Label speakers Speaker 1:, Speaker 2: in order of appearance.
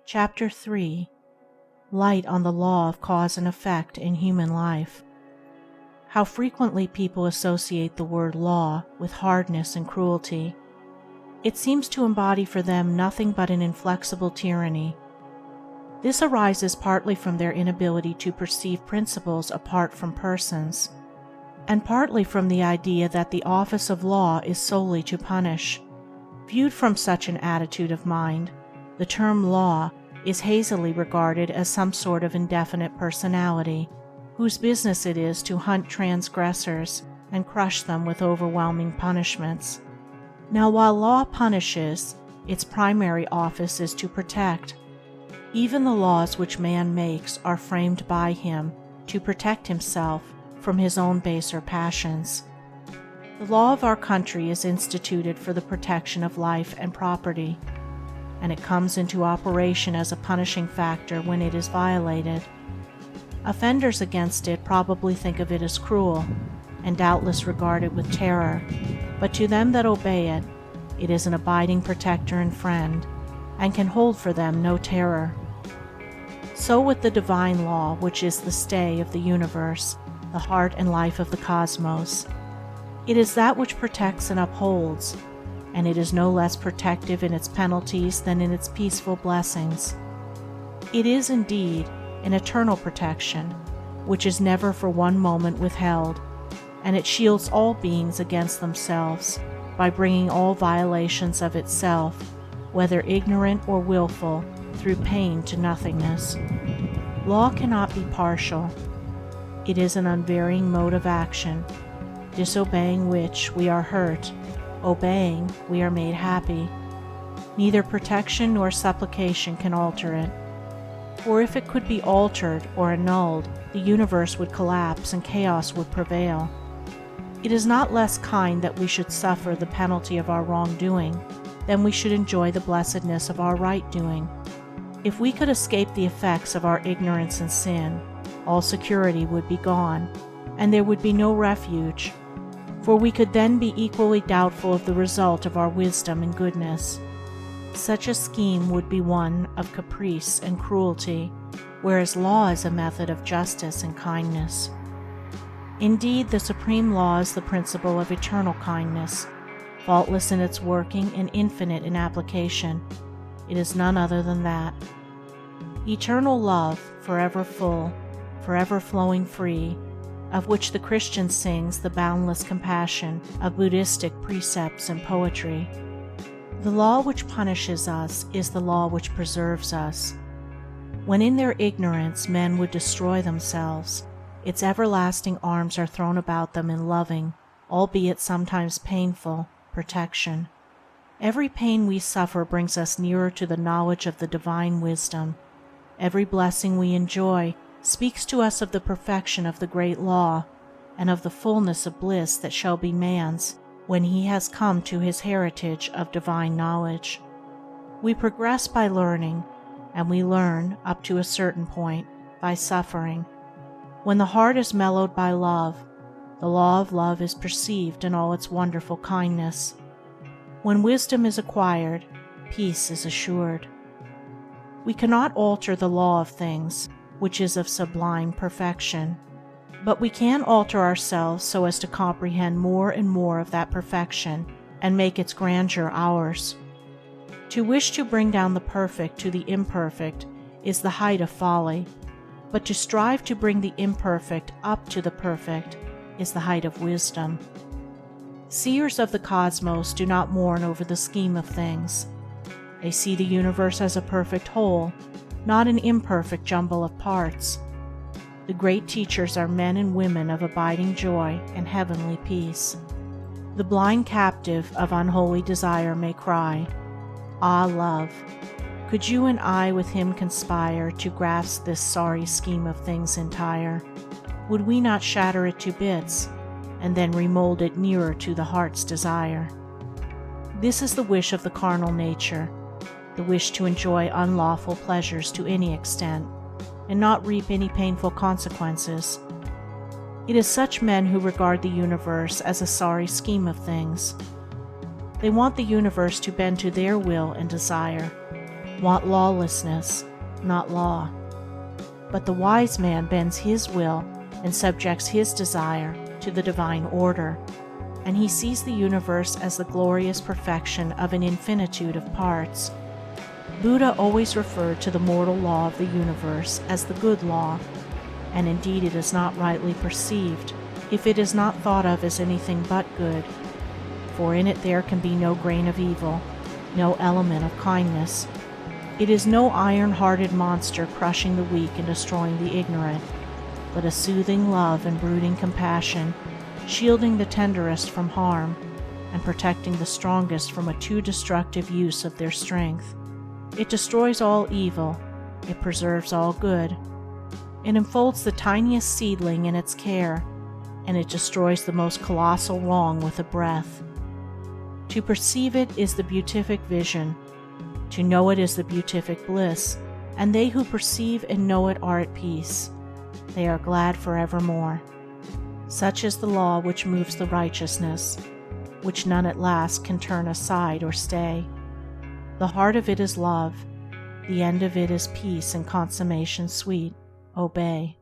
Speaker 1: Chapter 3. Light on the Law of Cause and Effect in Human Life. How frequently people associate the word law with hardness and cruelty. It seems to embody for them nothing but an inflexible tyranny. This arises partly from their inability to perceive principles apart from persons, and partly from the idea that the office of law is solely to punish. Viewed from such an attitude of mind, the term law is hazily regarded as some sort of indefinite personality, whose business it is to hunt transgressors and crush them with overwhelming punishments. Now, while law punishes, its primary office is to protect. Even the laws which man makes are framed by him to protect himself from his own baser passions. The law of our country is instituted for the protection of life and property, and it comes into operation as a punishing factor when it is violated. Offenders against it probably think of it as cruel, and doubtless regard it with terror, but to them that obey it, it is an abiding protector and friend, and can hold for them no terror. So with the divine law, which is the stay of the universe, the heart and life of the cosmos. It is that which protects and upholds, and it is no less protective in its penalties than in its peaceful blessings. It is indeed an eternal protection, which is never for one moment withheld, and it shields all beings against themselves by bringing all violations of itself, whether ignorant or willful, through pain to nothingness. Law cannot be partial. It is an unvarying mode of action, disobeying which we are hurt, obeying we are made happy. Neither protection nor supplication can alter it. For if it could be altered or annulled, the universe would collapse and chaos would prevail. It is not less kind that we should suffer the penalty of our wrongdoing than we should enjoy the blessedness of our right-doing. If we could escape the effects of our ignorance and sin, all security would be gone, and there would be no refuge, for we could then be equally doubtful of the result of our wisdom and goodness. Such a scheme would be one of caprice and cruelty, whereas law is a method of justice and kindness. Indeed, the supreme law is the principle of eternal kindness, faultless in its working and infinite in application. It is none other than that. Eternal love, forever full, forever flowing free, of which the Christian sings the boundless compassion of Buddhistic precepts and poetry. The law which punishes us is the law which preserves us. When in their ignorance men would destroy themselves, its everlasting arms are thrown about them in loving, albeit sometimes painful, protection. Every pain we suffer brings us nearer to the knowledge of the divine wisdom. Every blessing we enjoy speaks to us of the perfection of the great law, and of the fullness of bliss that shall be man's when he has come to his heritage of divine knowledge. We progress by learning, and we learn, up to a certain point, by suffering. When the heart is mellowed by love, the law of love is perceived in all its wonderful kindness. When wisdom is acquired, peace is assured. We cannot alter the law of things, which is of sublime perfection, but we can alter ourselves so as to comprehend more and more of that perfection and make its grandeur ours. To wish to bring down the perfect to the imperfect is the height of folly, but to strive to bring the imperfect up to the perfect is the height of wisdom. Seers of the cosmos do not mourn over the scheme of things. They see the universe as a perfect whole, not an imperfect jumble of parts. The great teachers are men and women of abiding joy and heavenly peace. The blind captive of unholy desire may cry, "Ah, love, could you and I with him conspire to grasp this sorry scheme of things entire? Would we not shatter it to bits, and then remold it nearer to the heart's desire?" This is the wish of the carnal nature, the wish to enjoy unlawful pleasures to any extent, and not reap any painful consequences. It is such men who regard the universe as a sorry scheme of things. They want the universe to bend to their will and desire. want lawlessness, not law. But the wise man bends his will and subjects his desire to the divine order, and he sees the universe as the glorious perfection of an infinitude of parts. Buddha always referred to the mortal law of the universe as the good law, and indeed it is not rightly perceived if it is not thought of as anything but good, for in it there can be no grain of evil, no element of kindness. It is no iron-hearted monster crushing the weak and destroying the ignorant, but a soothing love and brooding compassion, shielding the tenderest from harm and protecting the strongest from a too destructive use of their strength. It destroys all evil, it preserves all good. It enfolds the tiniest seedling in its care, and it destroys the most colossal wrong with a breath. To perceive it is the beatific vision, to know it is the beatific bliss, and they who perceive and know it are at peace. They are glad forevermore. Such is the law which moves the righteousness, which none at last can turn aside or stay. The heart of it is love, the end of it is peace and consummation sweet. Obey.